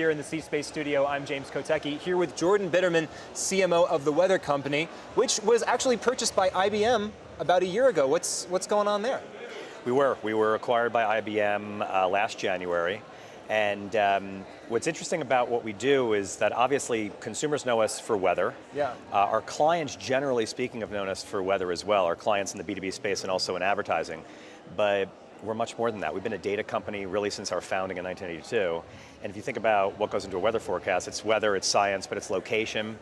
you're in the C-Space studio. I'm James Kotecki, here with Jordan Bitterman, CMO of The Weather Company, which was actually purchased by IBM about a year ago. What's going on there? We were acquired by IBM last January. And what's interesting about what we do is that obviously consumers know us for weather. Yeah. Our clients, generally speaking, have known us for weather as well, our clients in the B2B space and also in advertising. But we're much more than that. We've been a data company really since our founding in 1982. And if you think about what goes into a weather forecast, it's weather, it's science, but it's location.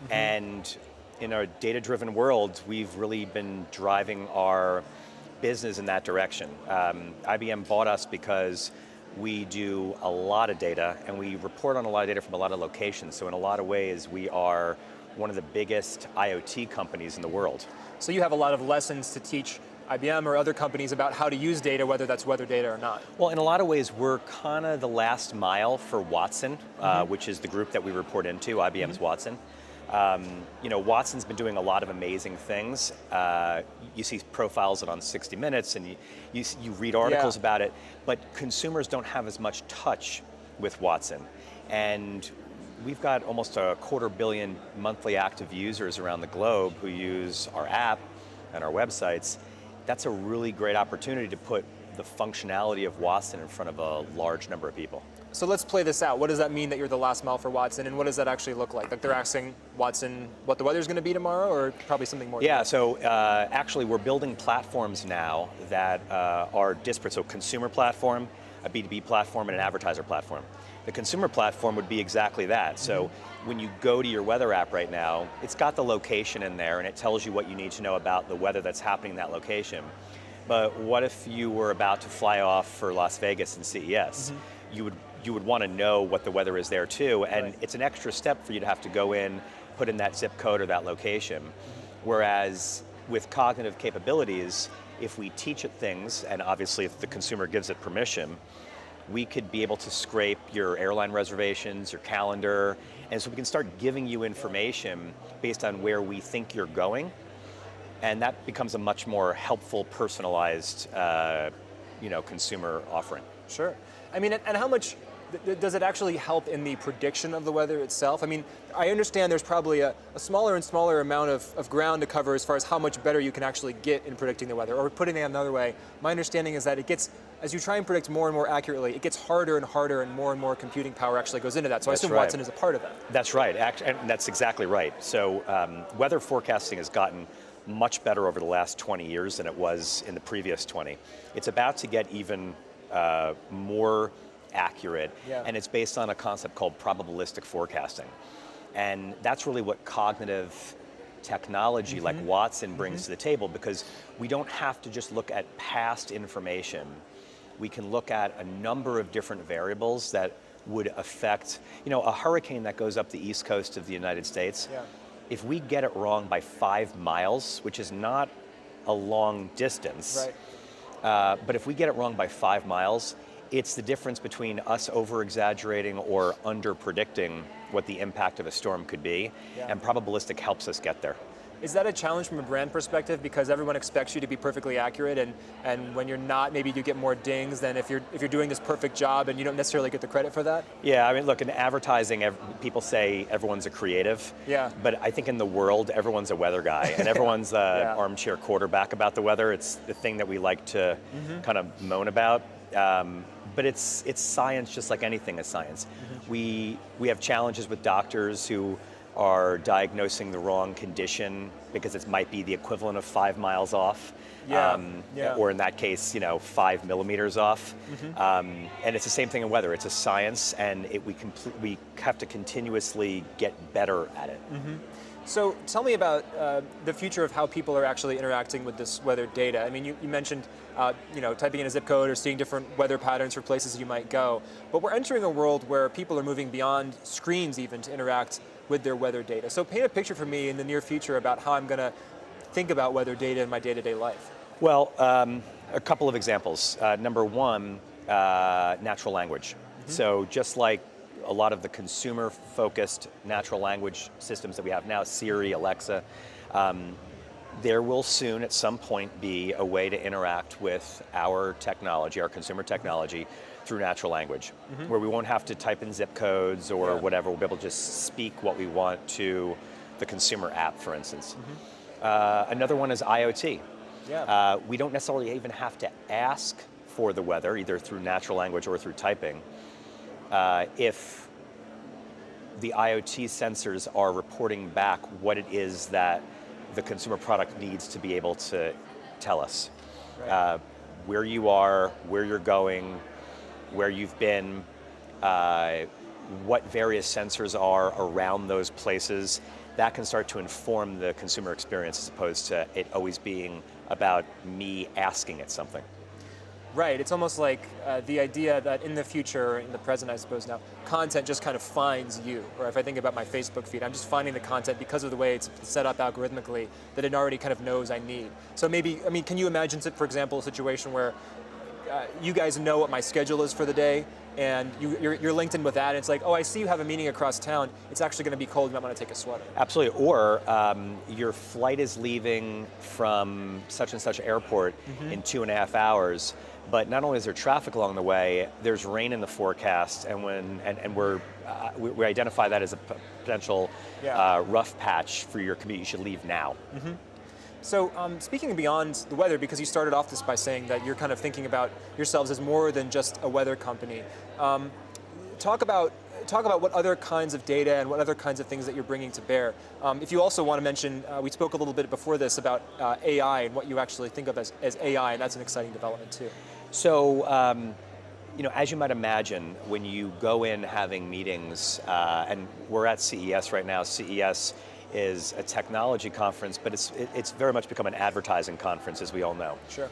Mm-hmm. And in our data-driven world, we've really been driving our business in that direction. IBM bought us because we do a lot of data and we report on a lot of data from a lot of locations. So in a lot of ways, we are one of the biggest IoT companies in the world. So you have a lot of lessons to teach IBM or other companies about how to use data, whether that's weather data or not. Well, in a lot of ways, we're kind of the last mile for Watson, which is the group that we report into, IBM's Watson. Watson's been doing a lot of amazing things. You see profiles on 60 Minutes and you read articles about it, but consumers don't have as much touch with Watson. And we've got almost 250 million monthly active users around the globe who use our app and our websites. That's a really great opportunity to put the functionality of Watson in front of a large number of people. So let's play this out. What does that mean that you're the last mile for Watson, and what does that actually look like? Like they're asking Watson what the weather's going to be tomorrow, or probably something more? Yeah, so actually we're building platforms now that are disparate. So consumer platform, a B2B platform, and an advertiser platform. The consumer platform would be exactly that. So when you go to your weather app right now, it's got the location in there and it tells you what you need to know about the weather that's happening in that location. But what if you were about to fly off for Las Vegas and CES? You would want to know what the weather is there too, and it's an extra step for you to have to go in, put in that zip code or that location. Whereas with cognitive capabilities, if we teach it things, and obviously if the consumer gives it permission, we could be able to scrape your airline reservations, your calendar, and so we can start giving you information based on where we think you're going, and that becomes a much more helpful, personalized consumer offering. Sure. I mean, and how much does it actually help in the prediction of the weather itself? I mean, I understand there's probably a smaller and smaller amount of ground to cover as far as how much better you can actually get in predicting the weather. Or putting it another way, my understanding is that it gets, as you try and predict more and more accurately, it gets harder and harder and more computing power actually goes into that. So I assume Watson is a part of that. That's right, and that's exactly right. So weather forecasting has gotten much better over the last 20 years than it was in the previous 20. It's about to get even more accurate, and it's based on a concept called probabilistic forecasting. And that's really what cognitive technology like Watson brings to the table, because we don't have to just look at past information. We can look at a number of different variables that would affect, a hurricane that goes up the east coast of the United States. If we get it wrong by 5 miles, which is not a long distance, but if we get it wrong by 5 miles, it's the difference between us over-exaggerating or under-predicting what the impact of a storm could be, and probabilistic helps us get there. Is that a challenge from a brand perspective, because everyone expects you to be perfectly accurate, and when you're not, maybe you get more dings than if you're doing this perfect job and you don't necessarily get the credit for that? Yeah, I mean, look, in advertising, people say everyone's a creative, but I think in the world, everyone's a weather guy, and everyone's an armchair quarterback about the weather. It's the thing that we like to kind of moan about. But it's science, just like anything is science. We have challenges with doctors who are diagnosing the wrong condition because it might be the equivalent of 5 miles off, or in that case, 5 millimeters off. And it's the same thing in weather. It's a science, and we have to continuously get better at it. So tell me about the future of how people are actually interacting with this weather data. I mean, you mentioned typing in a zip code or seeing different weather patterns for places you might go, but we're entering a world where people are moving beyond screens even to interact with their weather data. So paint a picture for me in the near future about how I'm going to think about weather data in my day-to-day life. Well, a couple of examples. Number one, natural language. So just like a lot of the consumer-focused natural language systems that we have now, Siri, Alexa, There will soon, at some point, be a way to interact with our technology, our consumer technology, through natural language, where we won't have to type in zip codes or whatever. We'll be able to just speak what we want to the consumer app, for instance. Another one is IoT. Yeah. We don't necessarily even have to ask for the weather, either through natural language or through typing, if the IoT sensors are reporting back what it is that the consumer product needs to be able to tell us. Right. Where you are, where you're going, where you've been, what various sensors are around those places. That can start to inform the consumer experience as opposed to it always being about me asking it something. Right, it's almost like the idea that in the future, in the present I suppose now, content just kind of finds you. Or if I think about my Facebook feed, I'm just finding the content because of the way it's set up algorithmically that it already kind of knows I need. So maybe, I mean, can you imagine, for example, a situation where you guys know what my schedule is for the day, and you're linked in with that, and it's like, oh, I see you have a meeting across town, it's actually going to be cold, you might want to take a sweater. Absolutely, or your flight is leaving from such and such airport in 2.5 hours, but not only is there traffic along the way, there's rain in the forecast, and we identify that as a potential rough patch for your commute. You should leave now. So speaking beyond the weather, because you started off this by saying that you're kind of thinking about yourselves as more than just a weather company, talk about what other kinds of data and what other kinds of things that you're bringing to bear. If you also want to mention, we spoke a little bit before this about AI and what you actually think of as AI, and that's an exciting development too. So, as you might imagine, when you go in having meetings, and we're at CES right now. CES is a technology conference, but it's very much become an advertising conference, as we all know. Sure.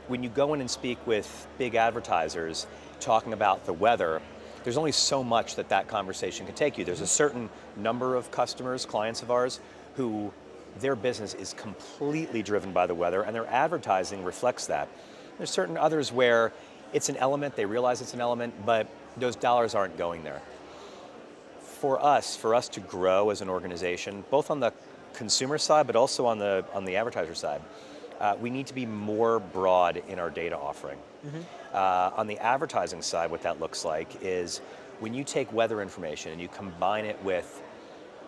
When you go in and speak with big advertisers talking about the weather, there's only so much that conversation can take you. There's a certain number of customers, clients of ours, who their business is completely driven by the weather, and their advertising reflects that. There's certain others where it's an element, they realize it's an element, but those dollars aren't going there. For us to grow as an organization, both on the consumer side, but also on the advertiser side, we need to be more broad in our data offering. On the advertising side, what that looks like is when you take weather information and you combine it with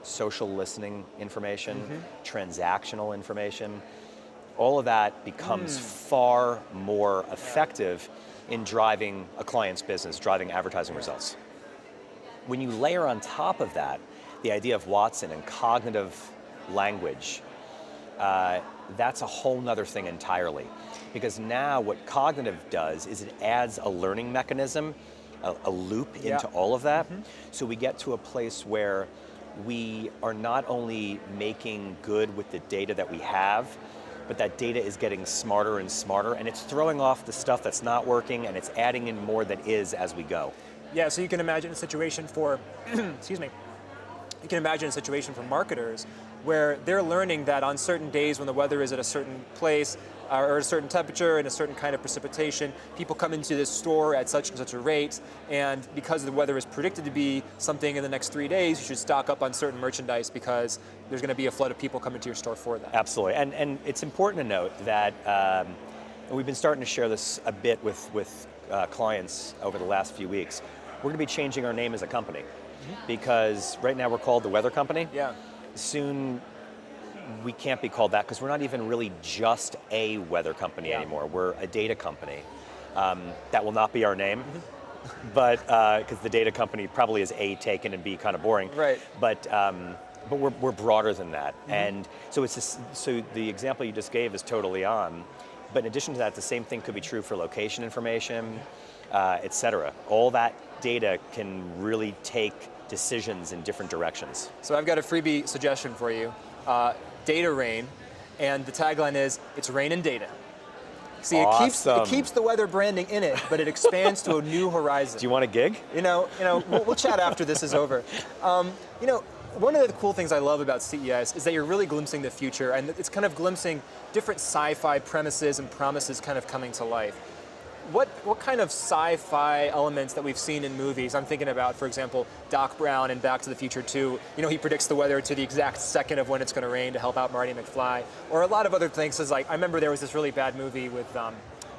social listening information, transactional information, all of that becomes far more effective in driving a client's business, driving advertising results. When you layer on top of that the idea of Watson and cognitive language, that's a whole nother thing entirely. Because now what cognitive does is it adds a learning mechanism, a loop into all of that. So we get to a place where we are not only making good with the data that we have, but that data is getting smarter and smarter, and it's throwing off the stuff that's not working, and it's adding in more that is as we go. Yeah, so you can imagine a situation for, excuse me, you can imagine a situation for marketers where they're learning that on certain days when the weather is at a certain place or a certain temperature and a certain kind of precipitation, people come into this store at such and such a rate, and because the weather is predicted to be something in the next 3 days, you should stock up on certain merchandise because there's going to be a flood of people coming to your store for that. Absolutely, and it's important to note that, and we've been starting to share this a bit with clients over the last few weeks, we're going to be changing our name as a company. Because right now we're called the Weather Company. Yeah. Soon we can't be called that because we're not even really just a weather company anymore. We're a data company. That will not be our name, but because the data company probably is A, taken, and B, kind of boring. Right. But we're broader than that. And so so the example you just gave is totally on. But in addition to that, the same thing could be true for location information, et cetera. All that data can really take decisions in different directions. So I've got a freebie suggestion for you. Data rain, and the tagline is, it's rain and data. See, Awesome. it keeps the weather branding in it, but it expands to a new horizon. Do you want a gig? We'll chat after this is over. One of the cool things I love about CES is that you're really glimpsing the future, and it's kind of glimpsing different sci-fi premises and promises kind of coming to life. what kind of sci-fi elements that we've seen in movies? I'm thinking about, for example, Doc Brown in Back to the Future 2. You know, he predicts the weather to the exact second of when it's going to rain to help out Marty McFly. Or a lot of other things. Is like, I remember there was this really bad movie with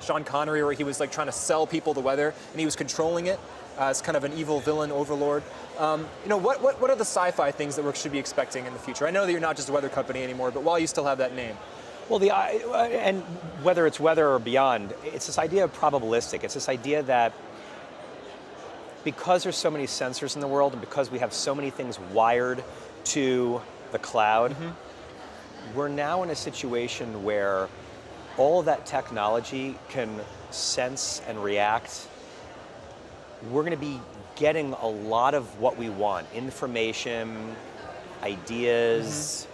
Sean Connery where he was like trying to sell people the weather and he was controlling it as kind of an evil villain overlord. You know, what are the sci-fi things that we should be expecting in the future? I know that you're not just a weather company anymore, but while you still have that name. Well, and whether it's weather or beyond, it's this idea of probabilistic. It's this idea that because there's so many sensors in the world and because we have so many things wired to the cloud, we're now in a situation where all of that technology can sense and react. We're going to be getting a lot of what we want: information, ideas,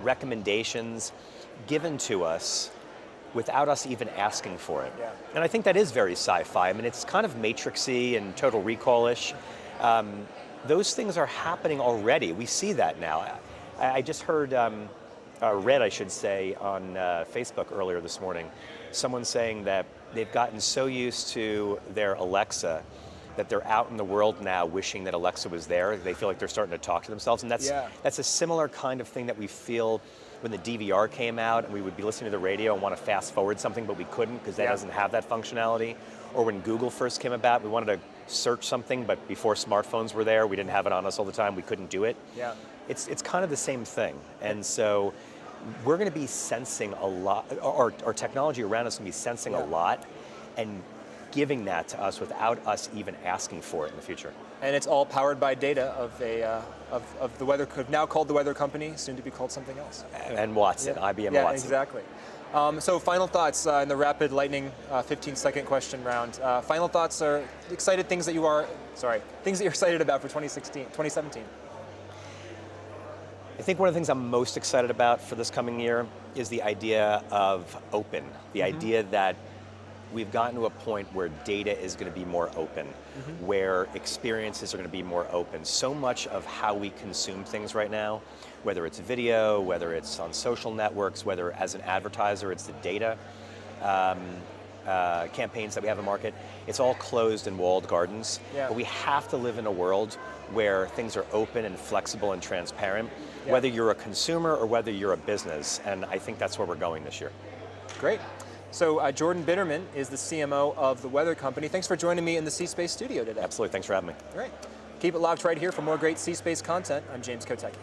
recommendations given to us without us even asking for it. Yeah. And I think that is very sci-fi. I mean, it's kind of Matrix-y and Total Recall-ish. Those things are happening already. We see that now. I just heard, read, I should say, on Facebook earlier this morning, someone saying that they've gotten so used to their Alexa that they're out in the world now wishing that Alexa was there. They feel like they're starting to talk to themselves. And that's a similar kind of thing that we feel when the DVR came out and we would be listening to the radio and want to fast forward something, but we couldn't because that doesn't have that functionality. Or when Google first came about, we wanted to search something, but before smartphones were there, we didn't have it on us all the time, we couldn't do it. Yeah. It's kind of the same thing. And so we're going to be sensing a lot, our technology around us is going to be sensing a lot and giving that to us without us even asking for it in the future. And it's all powered by data of the weather, now called the Weather Company, soon to be called something else. And Watson, IBM yeah, Watson. Exactly. So final thoughts in the rapid lightning 15-second question round. Final thoughts are things that you're excited about for 2017. I think one of the things I'm most excited about for this coming year is the idea of open, the idea that we've gotten to a point where data is going to be more open, where experiences are going to be more open. So much of how we consume things right now, whether it's video, whether it's on social networks, whether as an advertiser it's the data campaigns that we have in market, it's all closed and walled gardens. Yeah. But we have to live in a world where things are open and flexible and transparent, whether you're a consumer or whether you're a business. And I think that's where we're going this year. Great. So Jordan Bitterman is the CMO of the Weather Company. Thanks for joining me in the C-Space studio today. Absolutely, thanks for having me. All right. Keep it locked right here for more great C-Space content. I'm James Kotecki.